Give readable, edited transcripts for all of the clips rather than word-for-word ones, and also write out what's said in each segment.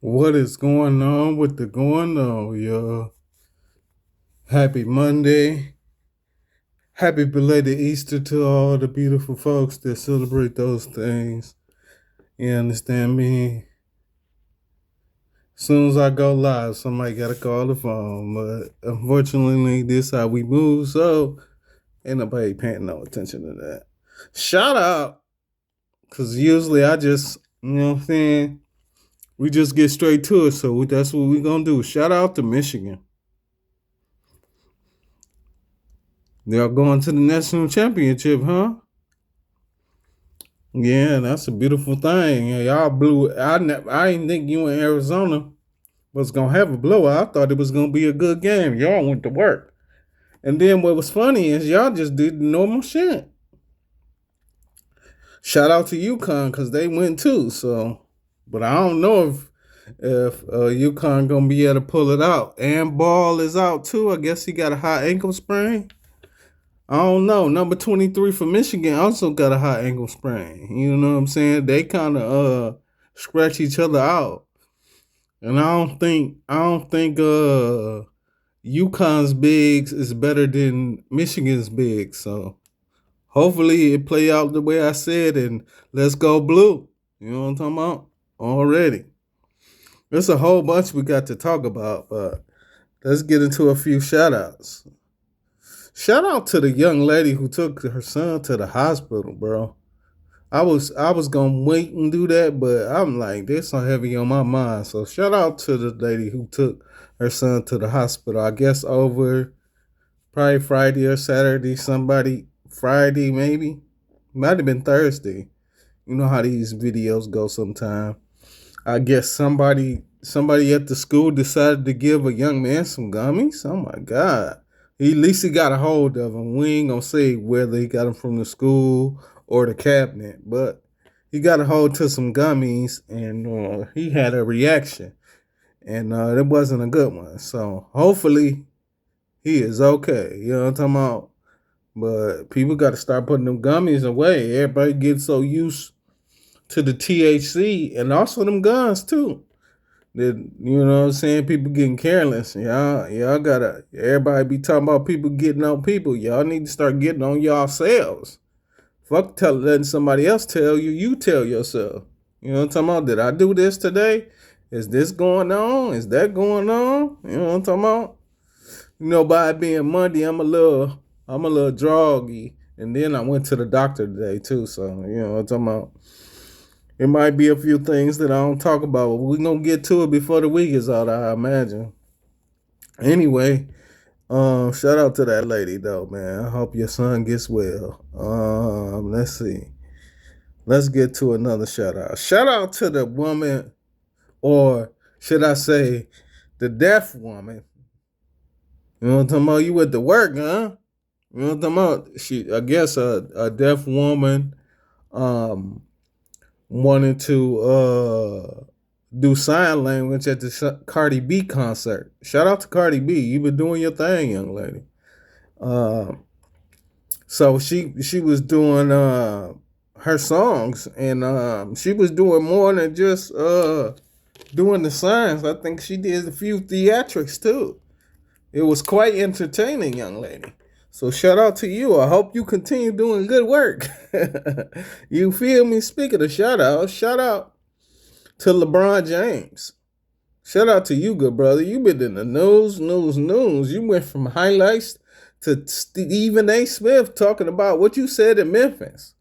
What is going on with the going on, y'all? Happy Monday. Happy belated Easter to all the beautiful folks that celebrate those things. You understand me? As soon as I go live, somebody got to call the phone. But unfortunately, this how we move. So ain't nobody paying no attention to that. Shout out. Because usually I just, you know what I'm saying? We just get straight to it. So that's what we're going to do. Shout out to Michigan. They're going to the national championship, huh? Yeah, that's a beautiful thing. Yeah, y'all blew. I didn't think you in Arizona was gonna have a blowout. I thought it was gonna be a good game. Y'all went to work, and then what was funny is y'all just did the normal shit. Shout out to UConn because they went too. So, but I don't know if UConn gonna be able to pull it out. And Ball is out too. I guess he got a high ankle sprain. I don't know. Number 23 for Michigan also got a high ankle sprain. You know what I'm saying? They kind of scratch each other out. And I don't think UConn's bigs is better than Michigan's bigs. So hopefully it play out the way I said and let's go blue. You know what I'm talking about? Already. There's a whole bunch we got to talk about, but let's get into a few shout outs. Shout out to the young lady who took her son to the hospital, bro. I was gonna wait and do that, but I'm like, this so heavy on my mind. So shout out to the lady who took her son to the hospital. I guess over probably Friday or Saturday, somebody Friday maybe. Might have been Thursday. You know how these videos go sometime. I guess somebody at the school decided to give a young man some gummies. Oh my God. At least he got a hold of them. We ain't gonna say whether he got them from the school or the cabinet, but he got a hold to some gummies and he had a reaction. And it wasn't a good one. So hopefully he is okay. You know what I'm talking about? But people got to start putting them gummies away. Everybody gets so used to the THC and also them guns too. That you know what I'm saying, people getting careless. Y'all gotta everybody be talking about people getting on people. Y'all need to start getting on yourselves. Fuck letting somebody else tell you, you tell yourself. You know what I'm talking about? Did I do this today? Is this going on? Is that going on? You know what I'm talking about? You know, by it being Monday, I'm a little droggy. And then I went to the doctor today too. So, you know what I'm talking about? It might be a few things that I don't talk about, but we're gonna get to it before the week is out, I imagine. Anyway, shout out to that lady though, man. I hope your son gets well. Let's see. Let's get to another shout out. Shout out to the woman, or should I say, the deaf woman. You know what I'm talking about? You went to work, huh? You know what I'm talking about? I guess a deaf woman um wanted to do sign language at the Cardi B concert. Shout out to Cardi B. You been doing your thing, young lady. Uh, so she was doing her songs, and she was doing more than just doing the signs. I think she did a few theatrics too. It was quite entertaining, young lady. So shout out to you. I hope you continue doing good work. You feel me? Speaking of shout out to LeBron James. Shout out to you, good brother. You been in the news. You went from highlights to Stephen A. Smith talking about what you said in Memphis.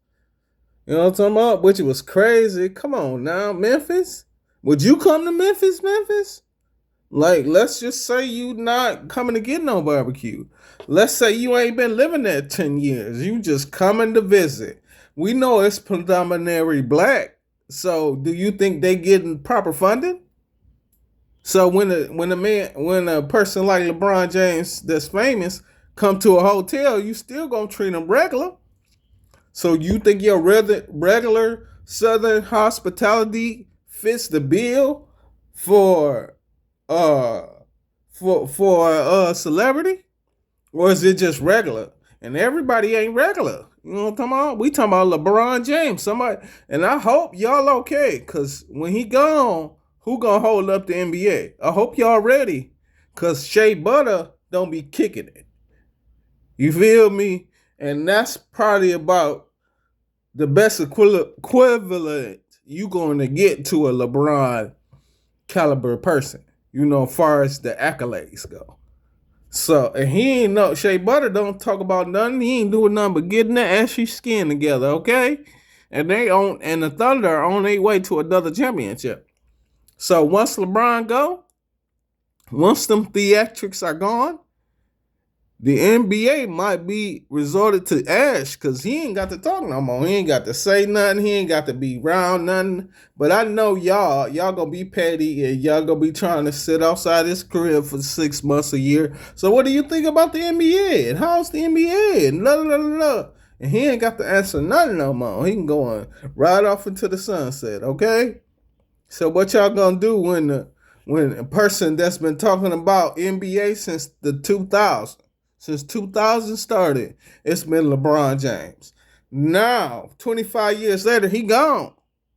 You know what I'm talking about? Which was crazy. Come on now, Memphis. Would you come to Memphis? Like, let's just say you not coming to get no barbecue. Let's say you ain't been living there 10 years. You just coming to visit. We know it's predominantly black. So do you think they getting proper funding? So when a person like LeBron James that's famous come to a hotel, you still gonna treat them regular. So you think your regular Southern hospitality fits the bill for uh for a celebrity, or is it just regular? And everybody ain't regular. You know what I'm talking about? We talking about LeBron James. Somebody, and I hope y'all okay, cause when he gone, who gonna hold up the NBA? I hope y'all ready, cause Shea Butter don't be kicking it. You feel me? And that's probably about the best equivalent you going to get to a LeBron caliber person. You know, as far as the accolades go. So, and he ain't no Shea Butter don't talk about nothing. He ain't doing nothing but getting the ashy skin together, okay? And the Thunder are on their way to another championship. So once LeBron go, once them theatrics are gone, the NBA might be resorted to Ash because he ain't got to talk no more. He ain't got to say nothing. He ain't got to be round nothing. But I know y'all gonna be petty and y'all gonna be trying to sit outside this crib for 6 months a year. So what do you think about the NBA? And how's the NBA? And blah, blah, blah, blah. And he ain't got to answer nothing no more. He can go on right off into the sunset, okay? So what y'all gonna do when a person that's been talking about NBA since the 2000s, since 2000 started, it's been LeBron James. Now, 25 years later, he gone.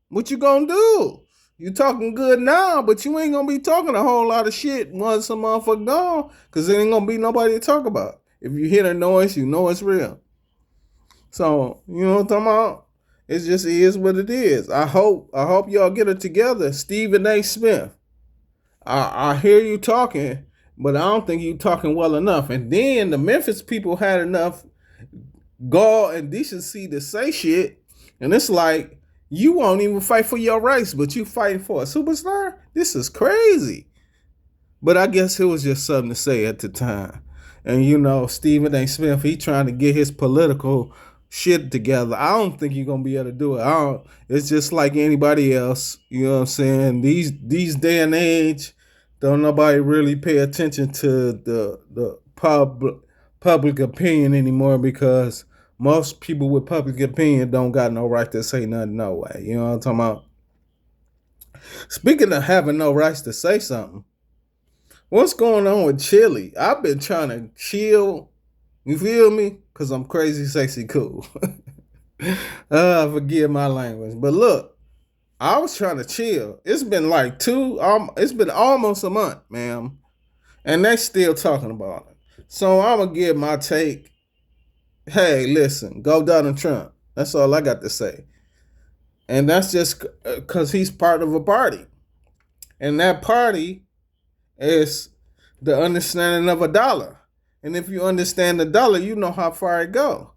What you gonna do? You talking good now, but you ain't gonna be talking a whole lot of shit once a motherfucker gone, because there ain't gonna be nobody to talk about. If you hear the noise, you know it's real. So, you know what I'm talking about? It just is what it is. I hope y'all get it together. Stephen A. Smith. I hear you talking, but I don't think you talking well enough. And then the Memphis people had enough gall and decency to say shit. And it's like, you won't even fight for your rights, but you fighting for a superstar? This is crazy. But I guess it was just something to say at the time. And you know, Stephen A. Smith, he trying to get his political shit together. I don't think you're gonna be able to do it. It's just like anybody else. You know what I'm saying? These day and age, don't nobody really pay attention to the public opinion anymore, because most people with public opinion don't got no right to say nothing no way. You know what I'm talking about? Speaking of having no rights to say something, what's going on with Chili? I've been trying to chill. You feel me? Because I'm crazy, sexy, cool. Forgive my language. But look, I was trying to chill. It's been like it's been almost a month, ma'am. And they still talking about it. So I'm going to give my take. Hey, listen, go Donald Trump. That's all I got to say. And that's just because he's part of a party. And that party is the understanding of a dollar. And if you understand the dollar, you know how far it go.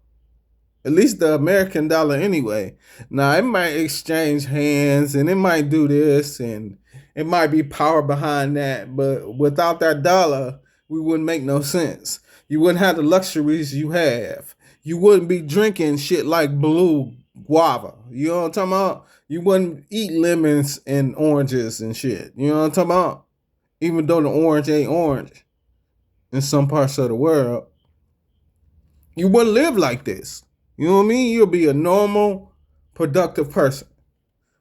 At least the American dollar anyway. Now, it might exchange hands and it might do this and it might be power behind that. But without that dollar, we wouldn't make no sense. You wouldn't have the luxuries you have. You wouldn't be drinking shit like blue guava. You know what I'm talking about? You wouldn't eat lemons and oranges and shit. You know what I'm talking about? Even though the orange ain't orange in some parts of the world, you wouldn't live like this. You know what I mean? You'll be a normal, productive person.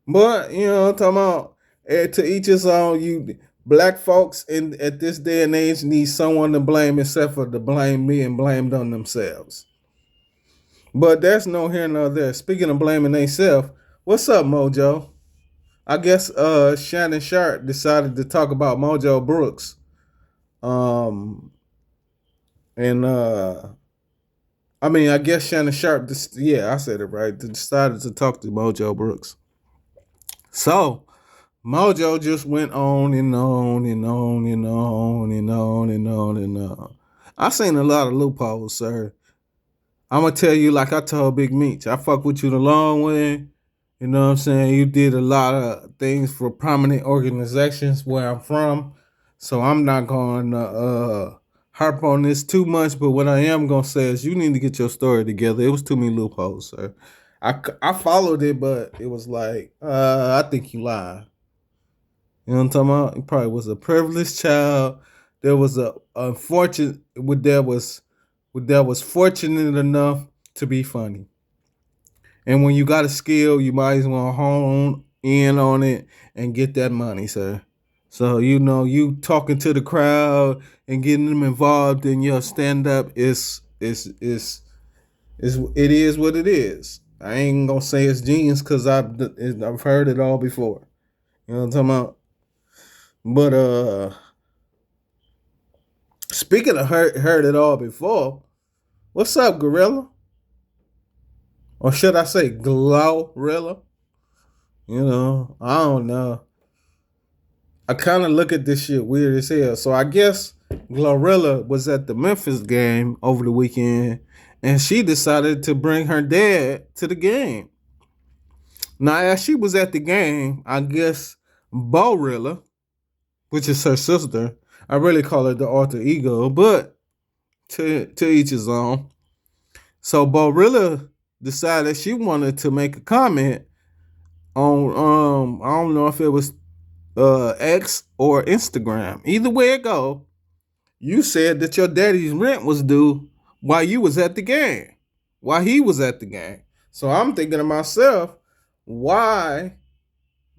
But, you know what I'm talking about? To each his own. You black folks at this day and age need someone to blame except for to blame me and blamed on themselves. But that's no here nor there. Speaking of blaming themselves, what's up, Mojo? I guess Shannon Sharp decided to talk about Mojo Brooks. And I guess Shannon Sharp, I said it right, decided to talk to Mojo Brooks. So, Mojo just went on and on and on and on and on and on and on. I seen a lot of loopholes, sir. I'm going to tell you like I told Big Meech. I fuck with you the long way. You know what I'm saying? You did a lot of things for prominent organizations where I'm from. So I'm not going to harp on this too much. But what I am going to say is you need to get your story together. It was too many loopholes, sir. I followed it, but it was like, I think you lied. You know what I'm talking about? He probably was a privileged child. There was that was fortunate enough to be funny. And when you got a skill, you might as well hone in on it and get that money, sir. So, you know, you talking to the crowd and getting them involved in your stand-up it is what it is. I ain't gonna say it's genius because I've heard it all before. You know what I'm talking about? But speaking of heard it all before, what's up, Gorilla? Or should I say Glorilla? I don't know. I kind of look at this shit weird as hell. So I guess Glorilla was at the Memphis game over the weekend, and she decided to bring her dad to the game. Now, as she was at the game, I guess Borilla, which is her sister, I really call her the alter ego, but to each his own. So Borilla decided she wanted to make a comment on I don't know if it was X or Instagram. Either way it go, you said that your daddy's rent was due while you was at the game, while he was at the game. So I'm thinking to myself, why,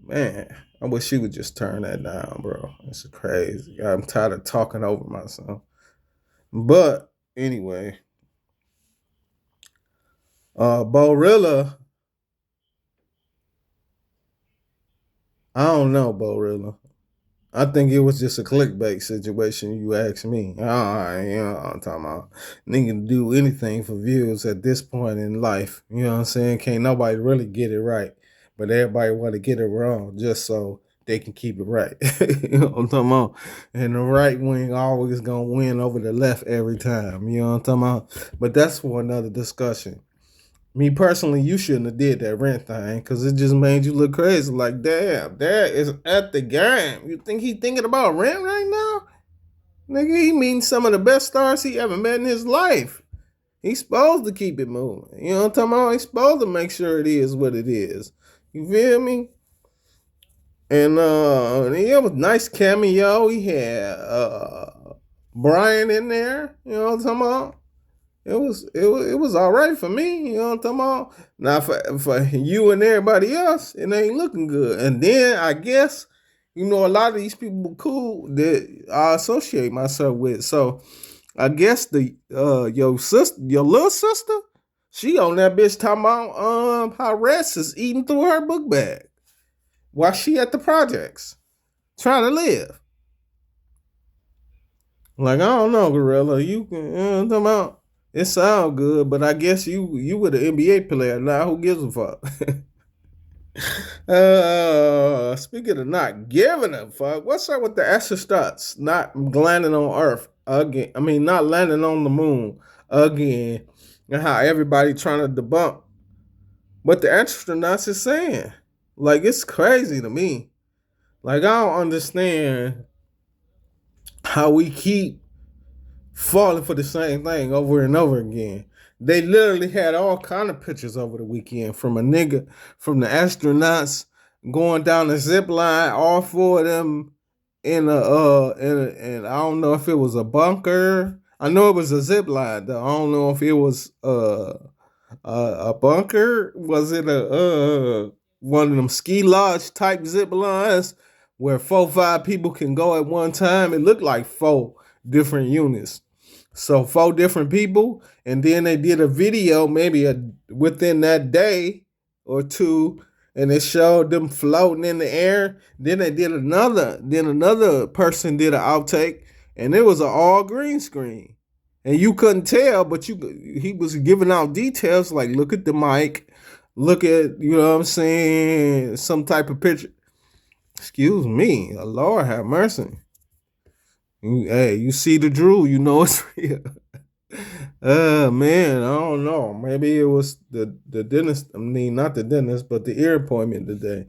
man? I wish she would just turn that down, bro. It's crazy. I'm tired of talking over myself. But anyway, Borilla, I don't know, Borilla. I think it was just a clickbait situation, you ask me. I'm talking about nigga do anything for views at this point in life. You know what I'm saying? Can't nobody really get it right. But everybody want to get it wrong just so they can keep it right. You know what I'm talking about? And the right wing always gonna win over the left every time. You know what I'm talking about? But that's for another discussion. Me personally, you shouldn't have did that rent thing because it just made you look crazy. Like, damn, dad is at the game. You think he thinking about rent right now? Nigga, he means some of the best stars he ever met in his life. He's supposed to keep it moving. You know what I'm talking about? He's supposed to make sure it is what it is. You feel me? And it was nice cameo. He had Brian in there. You know what I'm talking about? It was all right for me. You know what I'm talking about? Now for you and everybody else, it ain't looking good. And then I guess a lot of these people cool that I associate myself with. So I guess the your little sister, she on that bitch talking about how Rex is eating through her book bag while she at the projects trying to live. Like, I don't know, Gorilla. You can, I'm talking about. It sound good, but I guess you were the NBA player now. Who gives a fuck? Speaking of not giving a fuck, what's up with the astronauts not landing on Earth again? I mean, not landing on the moon again, and how everybody trying to debunk what the astronauts is saying. Like, it's crazy to me. Like, I don't understand how we keep falling for the same thing over and over again. They literally had all kind of pictures over the weekend from a nigga, from the astronauts going down the zip line, all four of them in I don't know if it was a bunker. I know it was a zip line though. I don't know if it was a bunker. Was it a one of them ski lodge type zip lines where 4 5 people can go at one time? It looked like 4 different units. So 4 different people, and then they did a video maybe within that day or two, and it showed them floating in the air. Then they did another. Then another person did an outtake, and it was an all green screen, and you couldn't tell, but he was giving out details like, look at the mic, look at what I'm saying, some type of picture. Excuse me, Lord have mercy. Hey, you see the drool, you know it's real. Man, I don't know. Maybe it was the dentist. I mean, not the dentist, but the ear appointment today.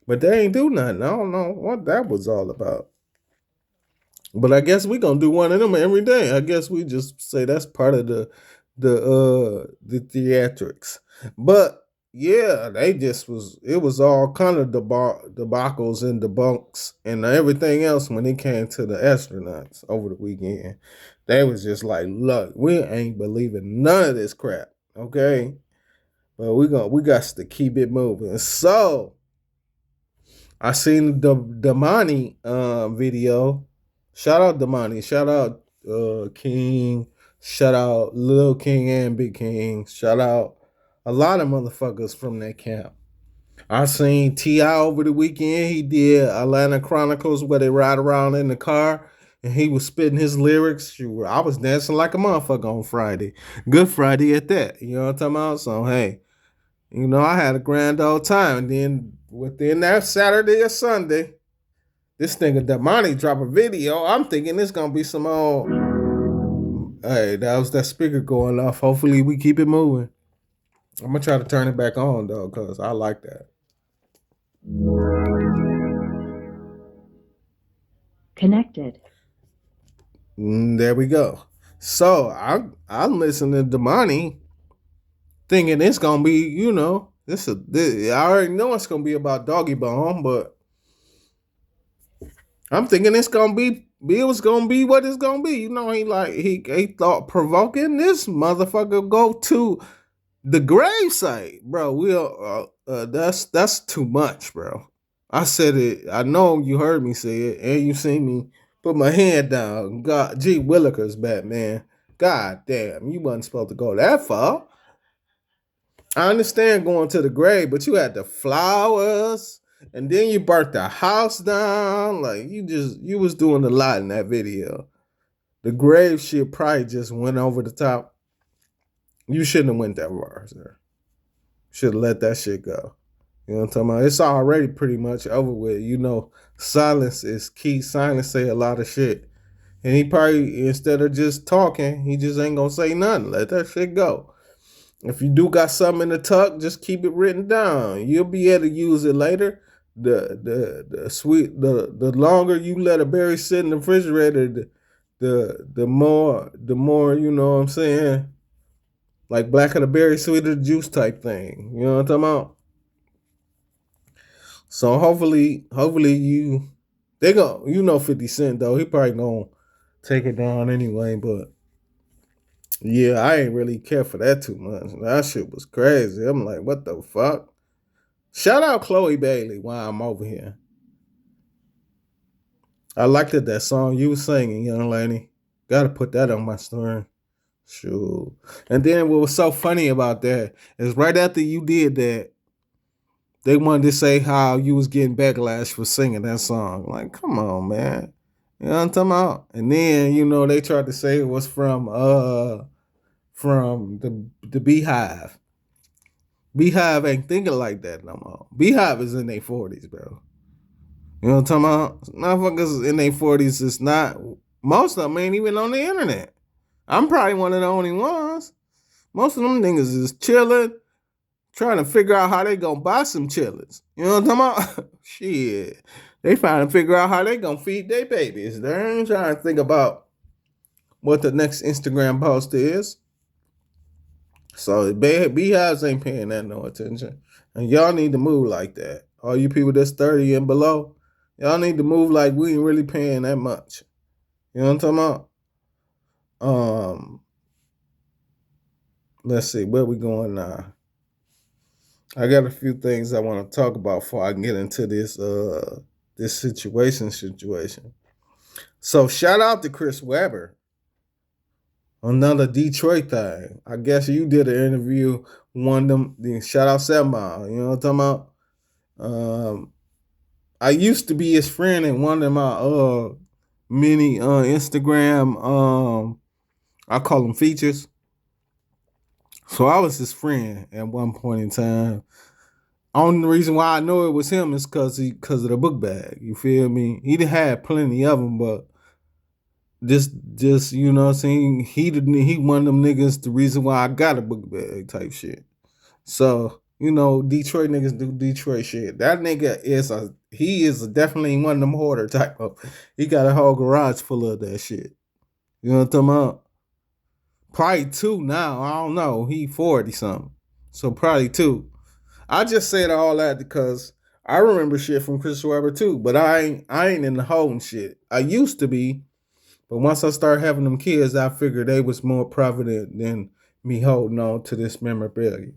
But they ain't do nothing. I don't know what that was all about. But I guess we gonna do one of them every day. I guess we just say that's part of the theatrics. But yeah, they just was it was all kind of debacles and debunks and everything else when it came to the astronauts over the weekend. They was just like, look, we ain't believing none of this crap. Okay. But we got to keep it moving. So I seen the Damani video. Shout out Damani. Shout out King. Shout out Lil King and Big King. Shout out a lot of motherfuckers from that camp. I seen T.I. over the weekend. He did Atlanta Chronicles where they ride around in the car and he was spitting his lyrics. Shoot, I was dancing like a motherfucker on Friday. Good Friday at that. You know what I'm talking about? So hey, I had a grand old time. And then within that Saturday or Sunday, this nigga Damani drop a video. I'm thinking it's gonna be some old. Hey, that was that speaker going off. Hopefully we keep it moving. I'm gonna try to turn it back on though, cause I like that. Connected. There we go. So I'm listening to Damani, thinking it's gonna be, I already know it's gonna be about Doggy Bone, but I'm thinking it's gonna be it was gonna be what it's gonna be. He thought provoking this motherfucker go to the gravesite, bro. That's too much, bro. I said it. I know you heard me say it, and you seen me put my hand down. God, G. Willikers, Batman. God damn, you wasn't supposed to go that far. I understand going to the grave, but you had the flowers, and then you burnt the house down. Like you was doing a lot in that video. The grave shit probably just went over the top. You shouldn't have went that far, sir. Should have let that shit go. You know what I'm talking about? It's already pretty much over with. Silence is key. Silence say a lot of shit. And he probably, instead of just talking, he just ain't gonna say nothing. Let that shit go. If you do got something in the tuck, just keep it written down. You'll be able to use it later. The longer you let a berry sit in the refrigerator, the more, you know what I'm saying? Like blacker the berry, sweeter the juice type thing. You know what I'm talking about? So hopefully they go. 50 Cent though, he probably gonna take it down anyway. But yeah, I ain't really care for that too much. That shit was crazy. I'm like, what the fuck? Shout out Chloe Bailey while I'm over here. I liked that song you was singing, young lady. Gotta put that on my story. Sure. And then what was so funny about that is right after you did that, they wanted to say how you was getting backlash for singing that song. Like, come on, man. You know what I'm talking about? And then, they tried to say it was from the Beehive. Beehive ain't thinking like that no more. Beehive is in their 40s, bro. You know what I'm talking about? Motherfuckers in their 40s is not, most of them ain't even on the internet. I'm probably one of the only ones. Most of them niggas is chilling, trying to figure out how they gonna buy some chillers. You know what I'm talking about? Shit. They trying to figure out how they gonna feed their babies. They ain't trying to think about what the next Instagram post is. So Beehives ain't paying that no attention. And y'all need to move like that. All you people that's 30 and below, y'all need to move like we ain't really paying that much. You know what I'm talking about? Let's see, where we going now? I got a few things I want to talk about before I get into this situation. So shout out to Chris Webber. Another Detroit thing. I guess you did an interview. One of them. Then shout out 7 Mile. You know what I'm talking about? I used to be his friend in one of my mini Instagram. I call them features. So I was his friend at one point in time. Only reason why I know it was him is because of the book bag. You feel me? He had plenty of them, but just you know what I'm saying. He one of them niggas. The reason why I got a book bag type shit. So Detroit niggas do Detroit shit. That nigga is definitely one of them hoarder type of. He got a whole garage full of that shit. You know what I'm talking about? Probably 2 now. I don't know. He 40 something, so probably 2. I just said all that because I remember shit from Chris Webber too, but I ain't in the holding shit. I used to be, but once I started having them kids, I figured they was more provident than me holding on to this memorabilia.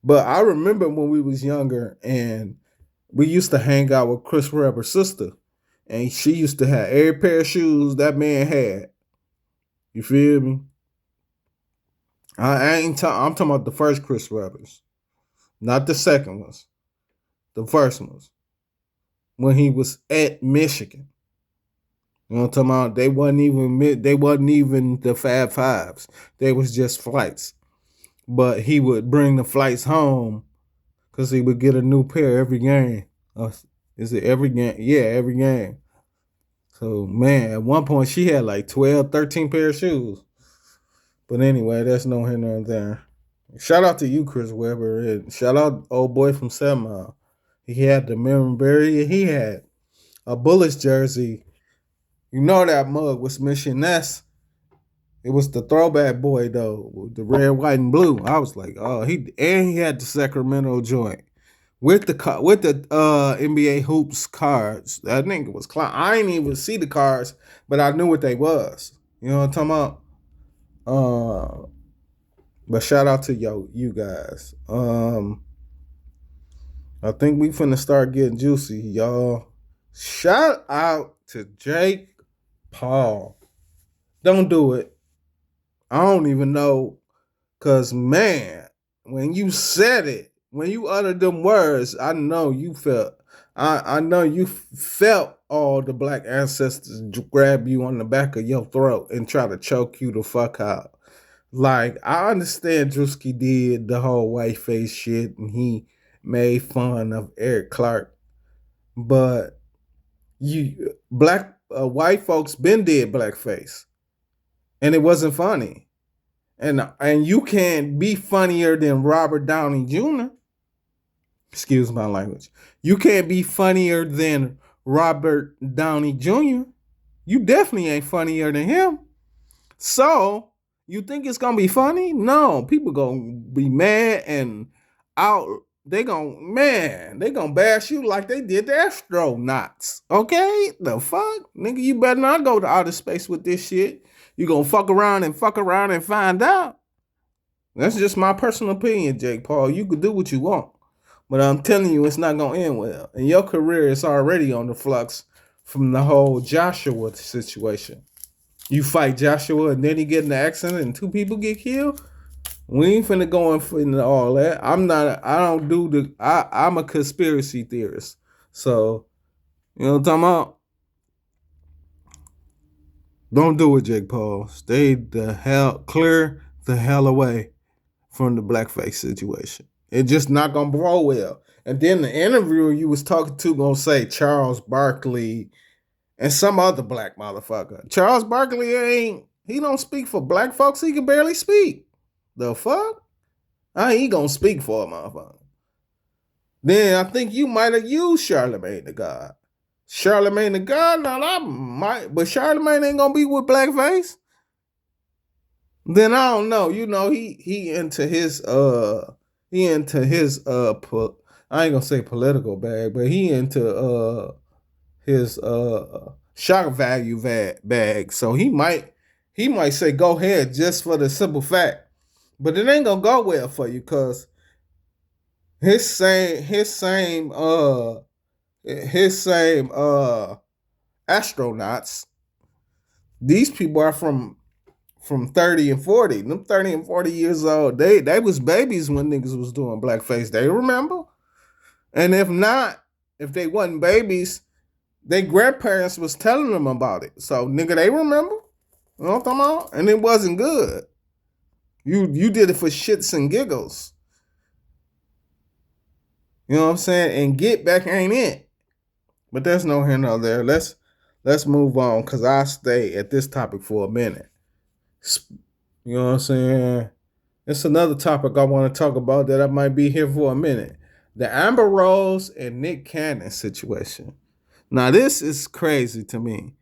But I remember when we was younger and we used to hang out with Chris Webber's sister, and she used to have every pair of shoes that man had. You feel me? I'm talking about the first Chris Webbers, not the second ones. The first ones. When he was at Michigan. You know what I'm talking about? They wasn't even the Fab Fives. They was just flights. But he would bring the flights home because he would get a new pair every game. Is it every game? Yeah, every game. So, man, at one point she had like 12, 13 pair of shoes. But anyway, that's no here nor there. Shout out to you, Chris Webber. And shout out old boy from 7 Mile. He had the memorabilia. He had a Bullets jersey. You know that mug was Mission Ness. It was the throwback boy though, with the red, white, and blue. I was like, oh, he had the Sacramento joint with the NBA hoops cards. That nigga was clown. I didn't even see the cards, but I knew what they was. You know what I'm talking about? But shout out to you guys. I think we finna start getting juicy, y'all. Shout out to Jake Paul. Don't do it. I don't even know, cause man, when you said it, when you uttered them words, I know you felt. I know you felt all the black ancestors grab you on the back of your throat and try to choke you the fuck out. Like, I understand Drewski did the whole white face shit and he made fun of Eric Clark, but white folks been did blackface, and it wasn't funny. And you can't be funnier than Robert Downey Jr. Excuse my language. You can't be funnier than Robert Downey Jr. You definitely ain't funnier than him. So, you think it's gonna be funny? No, people gonna be mad and out. They gonna bash you like they did the astronauts. Okay? The fuck? Nigga, you better not go to outer space with this shit. You gonna fuck around and find out. That's just my personal opinion, Jake Paul. You can do what you want. But I'm telling you, it's not gonna end well. And your career is already on the flux from the whole Joshua situation. You fight Joshua and then he get in an accident and 2 people get killed. We ain't finna go into all that. I'm a conspiracy theorist. So, you know what I'm talking about? Don't do it, Jake Paul. Clear the hell away from the blackface situation. It's just not gonna roll well. And then the interviewer you was talking to gonna say Charles Barkley and some other black motherfucker. Charles Barkley he don't speak for black folks. He can barely speak. The fuck? How he gonna speak for a motherfucker? Then I think you might have used Charlemagne the God. Charlemagne the God? Now I might, but Charlemagne ain't gonna be with blackface. Then I don't know. You know, he into his I ain't gonna say political bag, but he into his shock value bag. So he might say go ahead just for the simple fact. But it ain't gonna go well for you because his same astronauts, these people are from 30 and 40. Them 30 and 40 years old, they was babies when niggas was doing blackface. They remember? And if not, if they wasn't babies, their grandparents was telling them about it. So, nigga, they remember. You know what I'm talking about? And it wasn't good. You did it for shits and giggles. You know what I'm saying? And get back ain't it. But there's no here nor there. Let's move on because I stay at this topic for a minute. You know what I'm saying? It's another topic I want to talk about that I might be here for a minute. The Amber Rose and Nick Cannon situation. Now, this is crazy to me.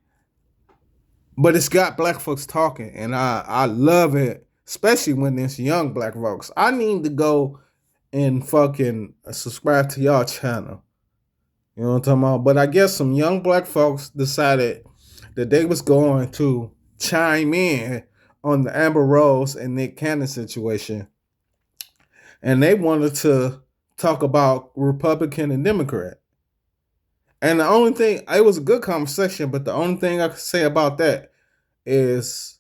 But it's got black folks talking, and I love it, especially when it's young black folks. I need to go and fucking subscribe to y'all channel. You know what I'm talking about? But I guess some young black folks decided that they was going to chime in on the Amber Rose and Nick Cannon situation. And they wanted to talk about Republican and Democrat. And the only thing, it was a good conversation, but the only thing I could say about that is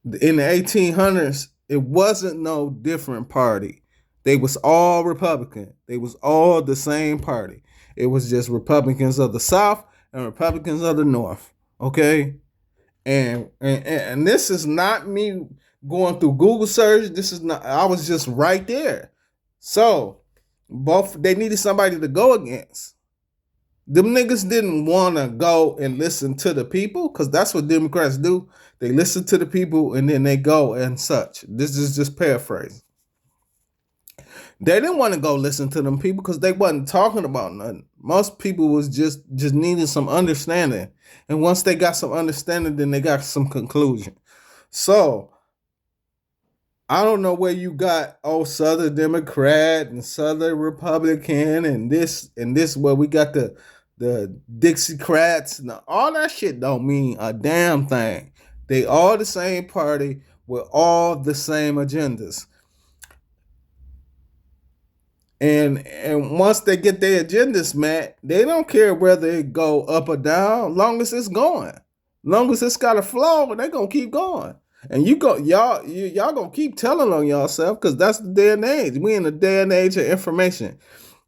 in the 1800s, it wasn't no different party. They was all Republican. They was all the same party. It was just Republicans of the South and Republicans of the North. Okay? And this is not me going through Google search. This is not, I was just right there. So both, they needed somebody to go against. Them niggas didn't want to go and listen to the people, because that's what Democrats do. They listen to the people and then they go and such. This is just paraphrasing. They didn't want to go listen to them people because they wasn't talking about nothing. Most people was just needing some understanding. And once they got some understanding, then they got some conclusion. So I don't know where you got Southern Democrat and Southern Republican and this where we got the Dixiecrats and all that shit don't mean a damn thing. They all the same party with all the same agendas. And once they get their agendas met, they don't care whether it go up or down, long as it's going. Long as it's got a flow, they gonna keep going. And y'all gonna keep telling on yourself, because that's the day and age. We in the day and age of information.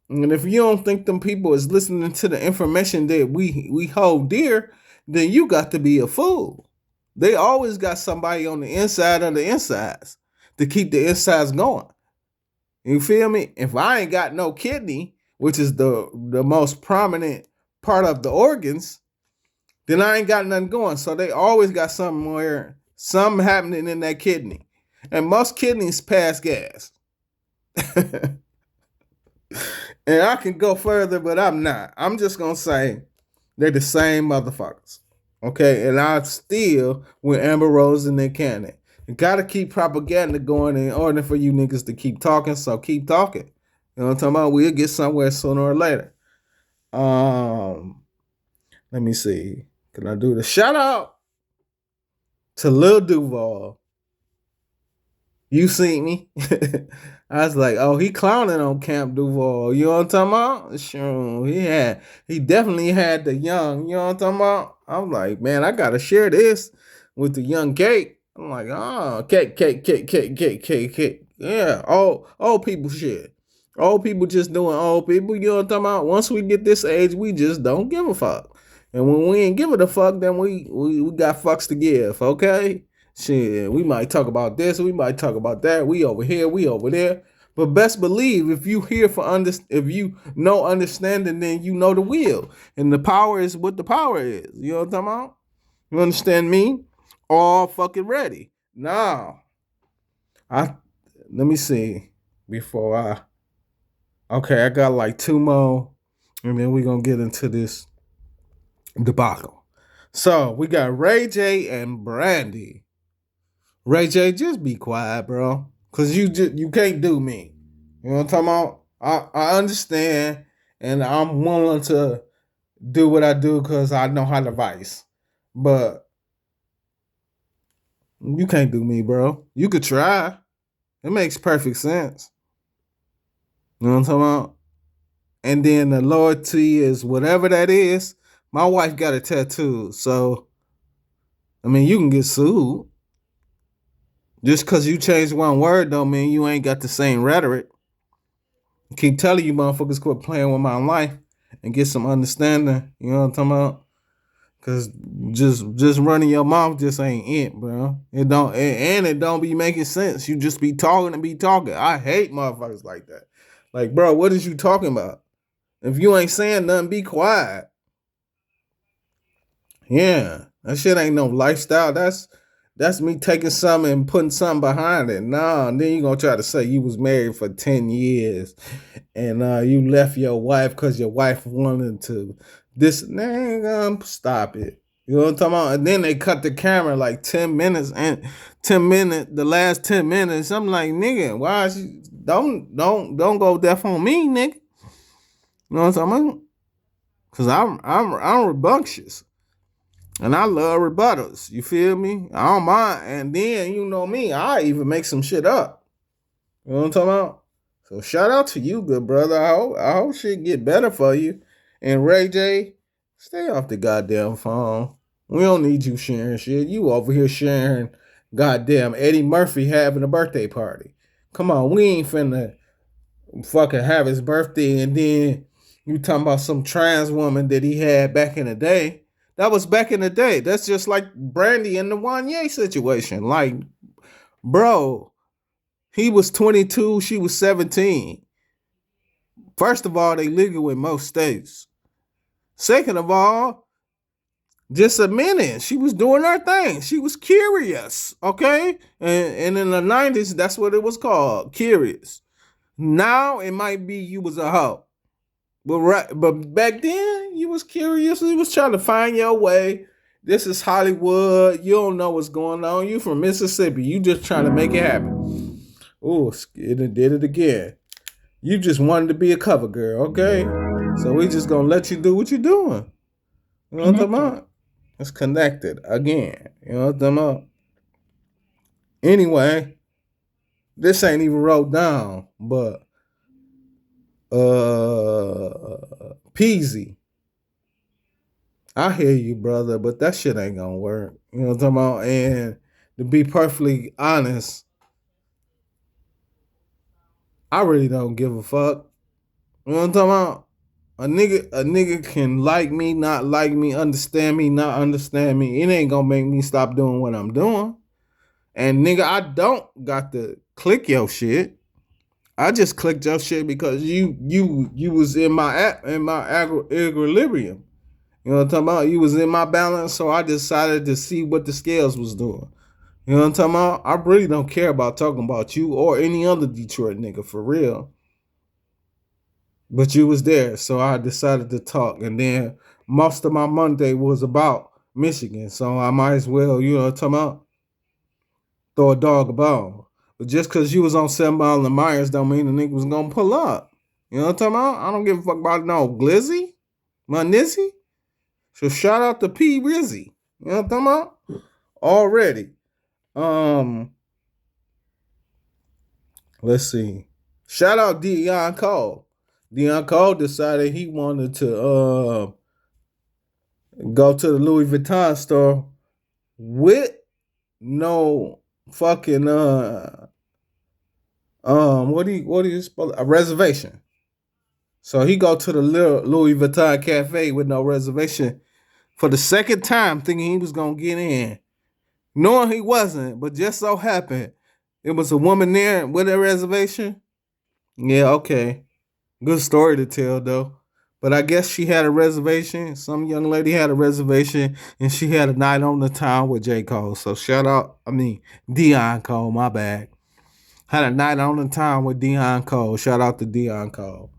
And if you don't think them people is listening to the information that we hold dear, then you got to be a fool. They always got somebody on the inside of the insides to keep the insides going. You feel me? If I ain't got no kidney, which is the most prominent part of the organs, then I ain't got nothing going. So they always got something happening in that kidney. And most kidneys pass gas. And I can go further, but I'm not. I'm just going to say they're the same motherfuckers. Okay? And I still with Amber Rose and Nick Cannon. You got to keep propaganda going in order for you niggas to keep talking, so keep talking. You know what I'm talking about? We'll get somewhere sooner or later. Let me see. Can I do the shout out to Lil Duval? You see me? I was like, oh, he clowning on Camp Duval. You know what I'm talking about? Sure, he definitely had the young. You know what I'm talking about? I'm like, man, I gotta share this with the young Cake. I'm like, cake. Yeah, old people shit. Old people just doing old people. You know what I'm talking about? Once we get this age, we just don't give a fuck. And when we ain't give it a fuck, then we got fucks to give. Okay. Shit, we might talk about this, we might talk about that. We over here, we over there. But best believe, if you here for if you know understanding, then you know the will, and the power is what the power is. You know what I'm talking about? You understand me? All fucking ready. Now, let me see before okay, I got like 2 more, and then we're gonna get into this debacle. So we got Ray J and Brandy. Ray J, just be quiet, bro. Cause you can't do me. You know what I'm talking about? I understand, and I'm willing to do what I do because I know how to vice. But you can't do me, bro. You could try. It makes perfect sense. You know what I'm talking about? And then the loyalty is whatever that is. My wife got a tattoo, so I mean, you can get sued. Just because you changed one word don't mean you ain't got the same rhetoric. I keep telling you motherfuckers quit playing with my life and get some understanding. You know what I'm talking about? Cause just running your mouth just ain't it, bro. It don't be making sense. You just be talking and be talking. I hate motherfuckers like that. Like, bro, what is you talking about? If you ain't saying nothing, be quiet. Yeah, that shit ain't no lifestyle. That's me taking something and putting something behind it. Nah, and then you gonna try to say you was married for 10 years and you left your wife because your wife wanted to this. Stop it. You know what I'm talking about? And then they cut the camera like 10 minutes and 10 minutes, the last 10 minutes. I'm like, nigga, why is you don't go deaf on me, nigga. You know what I'm talking about? Cause I'm rambunctious. And I love rebuttals. You feel me? I don't mind. And then, you know me, I even make some shit up. You know what I'm talking about? So shout out to you, good brother. I hope shit get better for you. And Ray J, stay off the goddamn phone. We don't need you sharing shit. You over here sharing goddamn Eddie Murphy having a birthday party. Come on, we ain't finna fucking have his birthday, and then you talking about some trans woman that he had back in the day. That was back in the day. That's just like Brandy and the Wanye situation. Like, bro, he was 22, she was 17. First of all, they legal in most states. Second of all, just a minute. She was doing her thing. She was curious, okay? And in the 90s, that's what it was called, curious. Now it might be you was a hoe. But back then, you was curious. You was trying to find your way. This is Hollywood. You don't know what's going on. You from Mississippi. You just trying to make it happen. Oh, it did it again. You just wanted to be a cover girl, okay? So we just gonna let you do what you're doing. You know what I'm talking about? It's connected again. You know what I'm talking about? Anyway, this ain't even wrote down, but Peasy. I hear you, brother, but that shit ain't gonna work. You know what I'm talking about? And to be perfectly honest, I really don't give a fuck. You know what I'm talking about? A nigga can like me, not like me, understand me, not understand me. It ain't gonna make me stop doing what I'm doing. And nigga, I don't got to click your shit. I just clicked your shit because you was in my equilibrium. You know what I'm talking about? You was in my balance, so I decided to see what the scales was doing. You know what I'm talking about? I really don't care about talking about you or any other Detroit nigga for real. But you was there, so I decided to talk. And then most of my Monday was about Michigan, so I might as well, you know what I'm talking about, throw a dog a bone. But just because you was on 7 Mile and Myers don't mean the nigga was gonna pull up. You know what I'm talking about? I don't give a fuck about no Glizzy, my Nizzy. So shout out to P Rizzy. You know what I'm talking about? Already. Let's see. Shout out Deion Cole. Deion Cole decided he wanted to go to the Louis Vuitton store with no fucking what do you spell a reservation. So he go to the Louis Vuitton cafe with no reservation for the second time, thinking he was gonna get in, knowing he wasn't, but just so happened it was a woman there with a reservation. Yeah, okay. Good story to tell though. But I guess she had a reservation. Some young lady had a reservation and she had a night on the town with J. Cole. So shout out, Deion Cole, my bad. Had a night on the town with Deion Cole. Shout out to Deion Cole.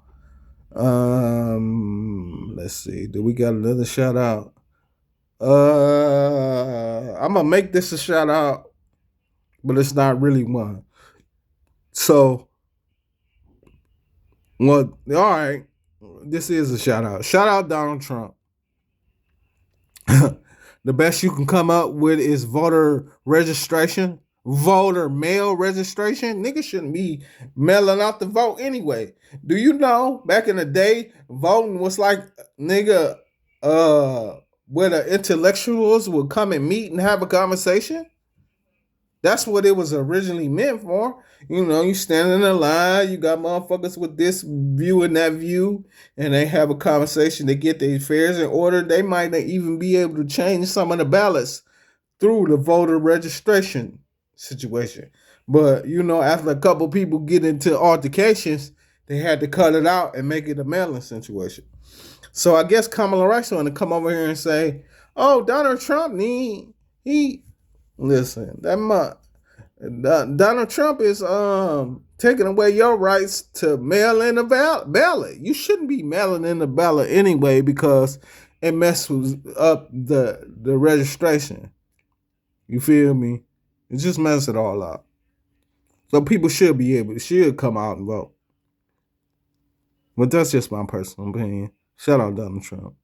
Let's see. Do we got another shout out? I'm gonna make this a shout out, but it's not really one. So, what? All right, this is a shout out. Shout out Donald Trump. The best you can come up with is voter registration, voter mail registration. Niggas shouldn't be mailing out the vote anyway. Do you know back in the day, voting was like nigga, where the intellectuals would come and meet and have a conversation? That's what it was originally meant for. You know, you stand in a line, you got motherfuckers with this view and that view, and they have a conversation, they get their affairs in order. They might not even be able to change some of the ballots through the voter registration situation. But, you know, after a couple people get into altercations, they had to cut it out and make it a mailing situation. So I guess Kamala Harris want to come over here and say, oh, Donald Trump, he listen, Donald Trump is taking away your rights to mail in a ballot. You shouldn't be mailing in the ballot anyway because it messes up the registration. You feel me? It just messes it all up. So people should come out and vote. But that's just my personal opinion. Shout out Donald Trump.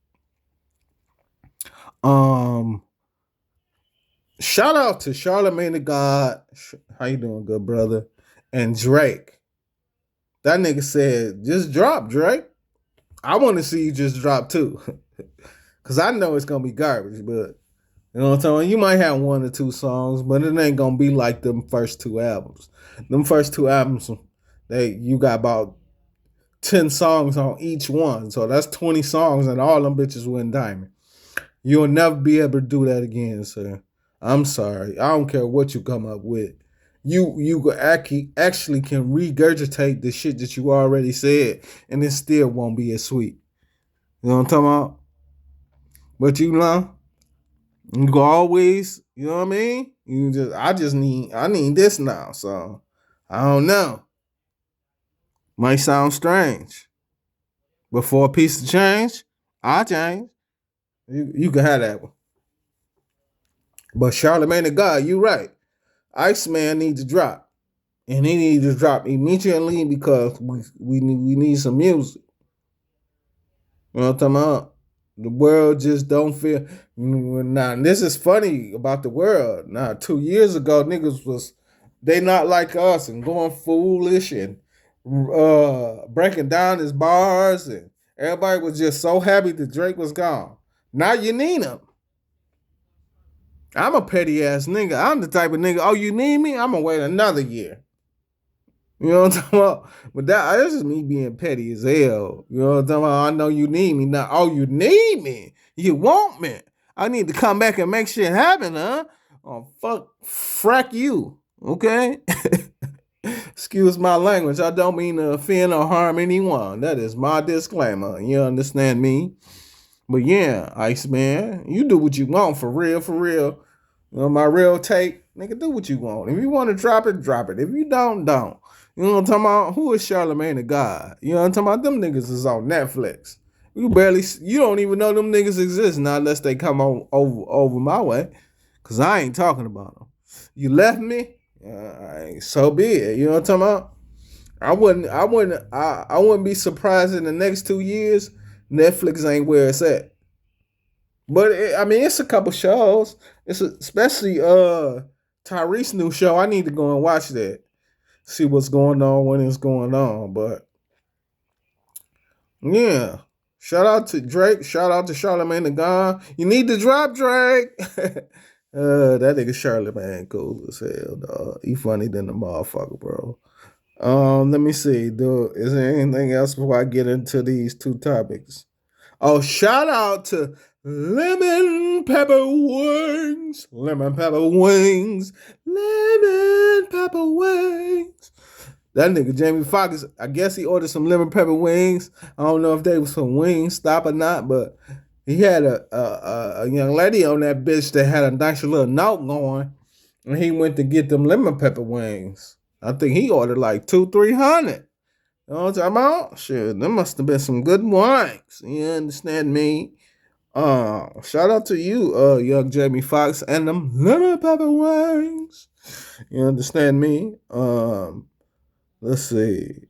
Shout out to Charlamagne the God. How you doing, good brother? And Drake. That nigga said, just drop, Drake. I want to see you just drop too. Cause I know it's gonna be garbage, but you know what I'm saying? You might have 1 or 2 songs, but it ain't gonna be like them first 2 albums. Them first 2 albums, you got about 10 songs on each one. So that's 20 songs, and all them bitches went diamond. You'll never be able to do that again, sir. I'm sorry. I don't care what you come up with. You actually can regurgitate the shit that you already said, and it still won't be as sweet. You know what I'm talking about? But you go always, you know what I mean? I need this now. So I don't know. Might sound strange. But for a piece of change, I change. You can have that one. But Charlamagne the God, you right. Iceman needs to drop. And he needs to drop immediately because we need some music. You know what I'm talking about? The world just don't feel. Now, this is funny about the world. Now, 2 years ago, niggas was, they not like us and going foolish and breaking down his bars, and everybody was just so happy that Drake was gone. Now you need him. I'm a petty ass nigga. I'm the type of nigga, oh, you need me? I'm gonna wait another year. You know what I'm talking about? But that's just me being petty as hell. You know what I'm talking about? I know you need me. Now, oh, you need me. You want me. I need to come back and make shit happen, huh? Oh, frack you. Okay? Excuse my language. I don't mean to offend or harm anyone. That is my disclaimer. You understand me? But yeah, Iceman, you do what you want for real, for real. You know, my real take, nigga, do what you want. If you want to drop it, drop it. If you don't. You know what I'm talking about? Who is Charlamagne the God? You know what I'm talking about? Them niggas is on Netflix. You don't even know them niggas exist now unless they come over my way. Cause I ain't talking about them. You left me, so be it. You know what I'm talking about? I wouldn't be surprised in the next 2 years Netflix ain't where it's at. But it's a couple shows. Especially Tyrese's new show. I need to go and watch that. See what's going on when it's going on. But yeah. Shout out to Drake. Shout out to Charlamagne the God. You need to drop Drake. That nigga Charlamagne cool as hell, dog. He funny than the motherfucker, bro. Let me see. Is there anything else before I get into these two topics? Oh, shout out to Lemon Pepper Wings. Lemon Pepper Wings. Lemon Pepper Wings. That nigga Jamie Foxx, I guess he ordered some lemon pepper wings. I don't know if they was some Wingstop or not, but he had a young lady on that bitch that had a nice little note going, and he went to get them lemon pepper wings. I think he ordered like 200-300. You know what I'm talking about? Shit, there must have been some good wings. You understand me? Shout out to you, young Jamie Foxx, and them lemon pepper wings. You understand me? Let's see.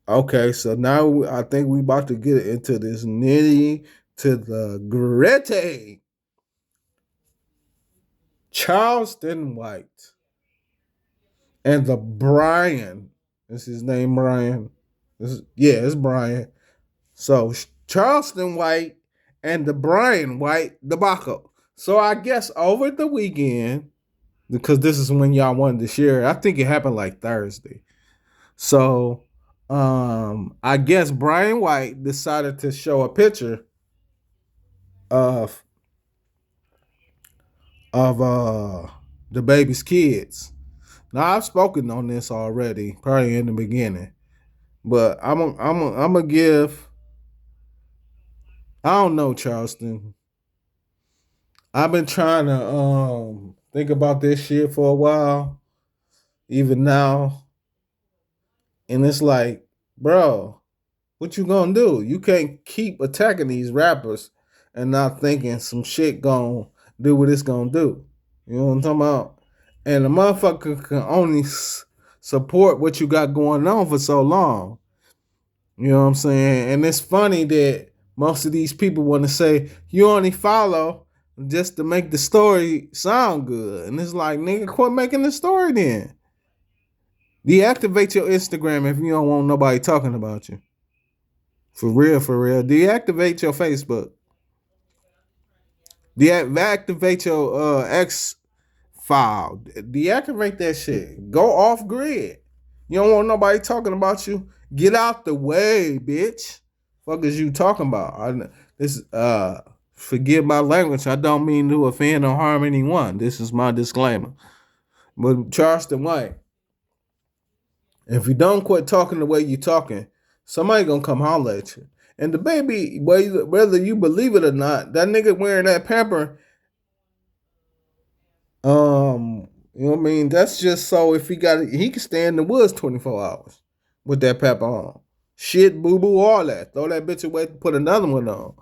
Okay, so now I think we about to get into this nitty to the gritty. Charleston White and the Brian. Is his name Brian? It's Brian. So Charleston White and the Brian White debacle. So I guess over the weekend, because this is when y'all wanted to share, I think it happened like Thursday. So I guess Brian White decided to show a picture of the baby's kids. Now I've spoken on this already, probably in the beginning, but I'm gonna give. I don't know, Charleston. I've been trying to think about this shit for a while, even now, and it's like, bro, what you gonna do? You can't keep attacking these rappers and not thinking some shit gonna do what it's gonna do. You know what I'm talking about? And the motherfucker can only support what you got going on for so long. You know what I'm saying? And it's funny that most of these people want to say you only follow just to make the story sound good. And it's like, nigga, quit making the story then. Deactivate your Instagram if you don't want nobody talking about you. For real, for real. Deactivate your Facebook. Deactivate your X file. Deactivate that shit. Go off grid. You don't want nobody talking about you. Get out the way, bitch. Fuck is you talking about? Forgive my language. I don't mean to offend or harm anyone. This is my disclaimer. But Charleston White, if you don't quit talking the way you talking, somebody gonna come holler at you. And the baby, whether you believe it or not, that nigga wearing that pamper, you know what I mean? That's just so if he can stay in the woods 24 hours with that pepper on. Shit, boo boo, all that. Throw that bitch away, put another one on,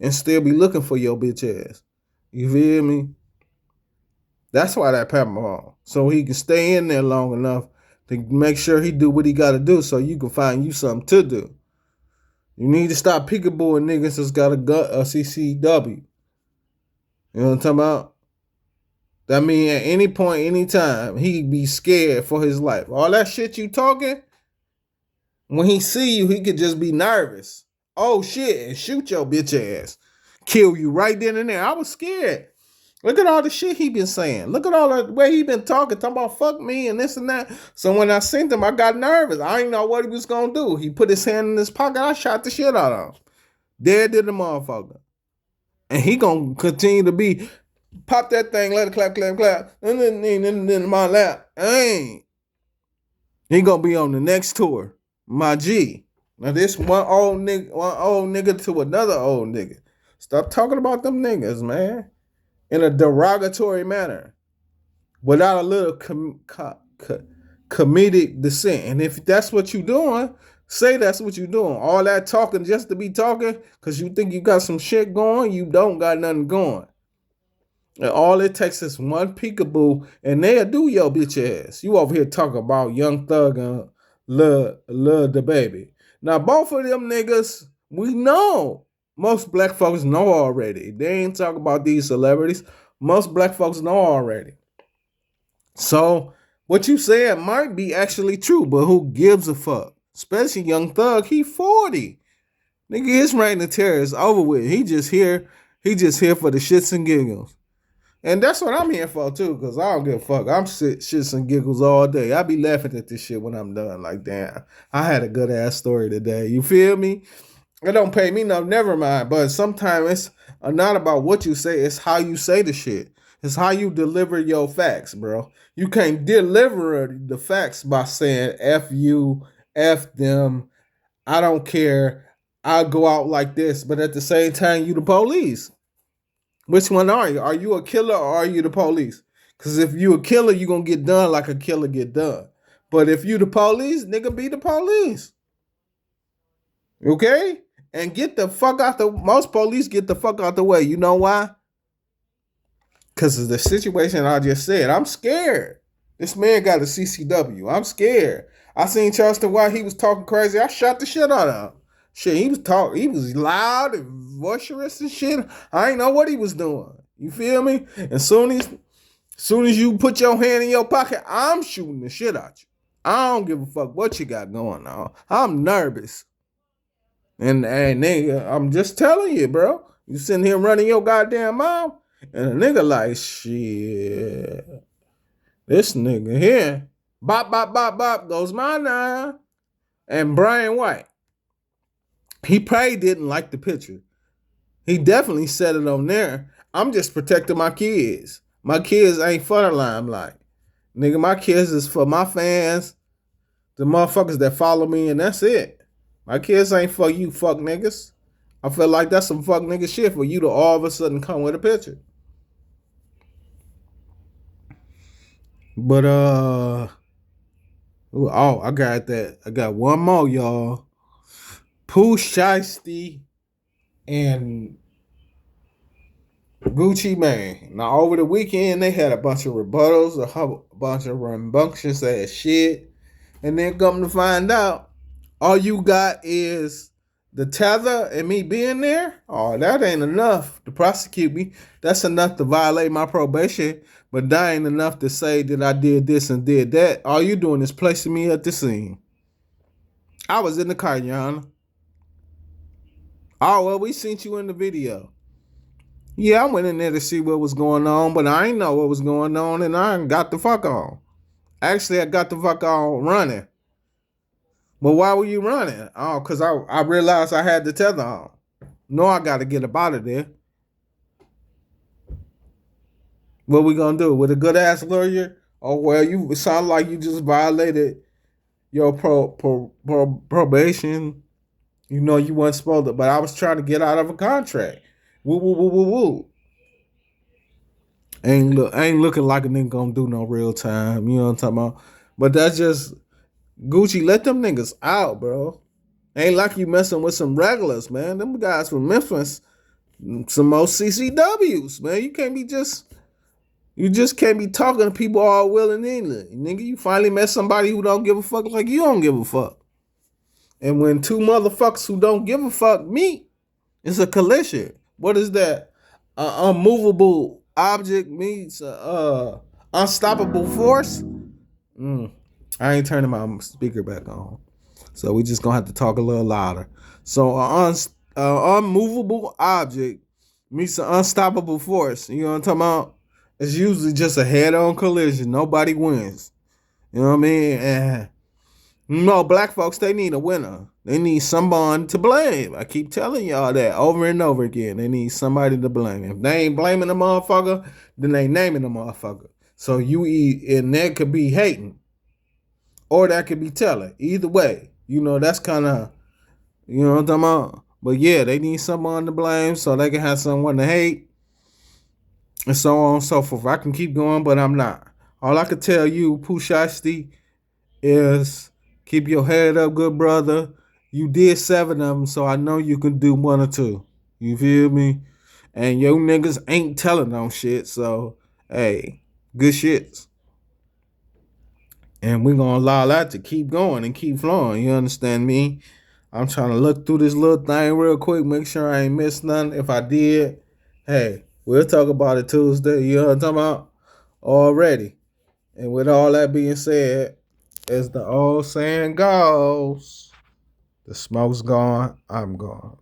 and still be looking for your bitch ass. You feel me? That's why that pepper on. So he can stay in there long enough to make sure he do what he got to do so you can find you something to do. You need to stop peekabooing niggas that's got a CCW. You know what I'm talking about? That mean at any point, anytime, he be scared for his life. All that shit you talking, when he see you, he could just be nervous. Oh shit, and shoot your bitch ass. Kill you right then and there. I was scared. Look at all the shit he been saying. Look at all the way he been talking about fuck me and this and that. So when I seen him, I got nervous. I didn't know what he was gonna do. He put his hand in his pocket. I shot the shit out of him. Dead to the motherfucker. And he gonna continue to be pop that thing, let it clap, clap, clap. And then in my lap. Ain't. He gonna be on the next tour. My G. Now this one old nigga to another old nigga. Stop talking about them niggas, man. In a derogatory manner. Without a little comedic dissent. And if that's what you're doing, say that's what you're doing. All that talking just to be talking because you think you got some shit going, you don't got nothing going. And all it takes is one peekaboo and they'll do your bitch ass. You over here talking about Young Thug and Lil the Baby. Now, both of them niggas, we know. Most black folks know already. They ain't talking about these celebrities. Most black folks know already. So, what you said might be actually true, but who gives a fuck? Especially Young Thug, he 40. Nigga, his reign of terror is over with. He just here for the shits and giggles. And that's what I'm here for too, because I don't give a fuck. I'm shits and giggles all day. I be laughing at this shit when I'm done. Like, damn, I had a good ass story today. You feel me? It don't pay me no, never mind. But sometimes it's not about what you say, it's how you say the shit. It's how you deliver your facts, bro. You can't deliver the facts by saying F you, F them, I don't care, I'll go out like this, but at the same time, you the police. Which one are you? Are you a killer or are you the police? Because if you a killer, you going to get done like a killer get done. But if you the police, nigga, be the police. Okay? And get the fuck out most police get the fuck out the way. You know why? Because of the situation I just said. I'm scared. This man got a CCW. I'm scared. I seen Charleston White. He was talking crazy. I shot the shit out of him. Shit, he was talking. He was loud and boisterous and shit. I ain't know what he was doing. You feel me? And soon as you put your hand in your pocket, I'm shooting the shit out you. I don't give a fuck what you got going on. I'm nervous. And nigga, I'm just telling you, bro. You sitting here running your goddamn mouth, and a nigga like, shit. This nigga here, bop, bop, bop, bop, goes my nine. And Brian White, he probably didn't like the picture. He definitely said it on there. I'm just protecting my kids. My kids ain't for the limelight. Nigga, my kids is for my fans, the motherfuckers that follow me, and that's it. My kids ain't for you fuck niggas. I feel like that's some fuck nigga shit for you to all of a sudden come with a picture. But I got that. I got one more, y'all. Pooh Shiesty and Gucci Mane. Now over the weekend they had a bunch of rebuttals, a bunch of rambunctious ass shit, and then come to find out, all you got is the tether and me being there. Oh, that ain't enough to prosecute me. That's enough to violate my probation, but that ain't enough to say that I did this and did that. All you doing is placing me at the scene. I was in the car, Yana. Oh, well, we seen you in the video. Yeah, I went in there to see what was going on, but I ain't know what was going on, and I got the fuck on. Actually, I got the fuck on running. But why were you running? Oh, because I realized I had the tether on. No, I got to get up out of there. What we gonna do with a good ass lawyer? Oh well, you sound like you just violated your probation. You know you weren't supposed to, but I was trying to get out of a contract. Woo woo woo woo woo. Ain't looking like a nigga gonna do no real time. You know what I'm talking about? But that's just Gucci. Let them niggas out, bro. Ain't like you messing with some regulars, man. Them guys from Memphis, some more CCWs, man. You just can't be talking to people all willing nilly. Nigga, you finally met somebody who don't give a fuck like you don't give a fuck. And when two motherfuckers who don't give a fuck meet, it's a collision. What is that? Unmovable object meets unstoppable force. I ain't turning my speaker back on, so we just gonna have to talk a little louder. So an unmovable object meets an unstoppable force. You know what I'm talking about? It's usually just a head-on collision. Nobody wins. You know what I mean? And black folks, they need a winner. They need someone to blame. I keep telling y'all that over and over again. They need somebody to blame. If they ain't blaming the motherfucker, then they naming the motherfucker. So and that could be hating, or that could be telling. Either way, that's kind of, what I'm talking about. But yeah, they need someone to blame so they can have someone to hate, and so on and so forth. I can keep going, but I'm not. All I can tell you, Pooh Shiesty, is keep your head up, good brother. You did 7 of them, so I know you can do 1 or 2. You feel me? And yo niggas ain't telling on shit, so hey, good shits. And we're gonna allow that to keep going and keep flowing. You understand me? I'm trying to look through this little thing real quick, make sure I ain't missed nothing. If I did, hey, we'll talk about it Tuesday. You know what I'm talking about? Already. And with all that being said, as the old saying goes, the smoke's gone, I'm gone.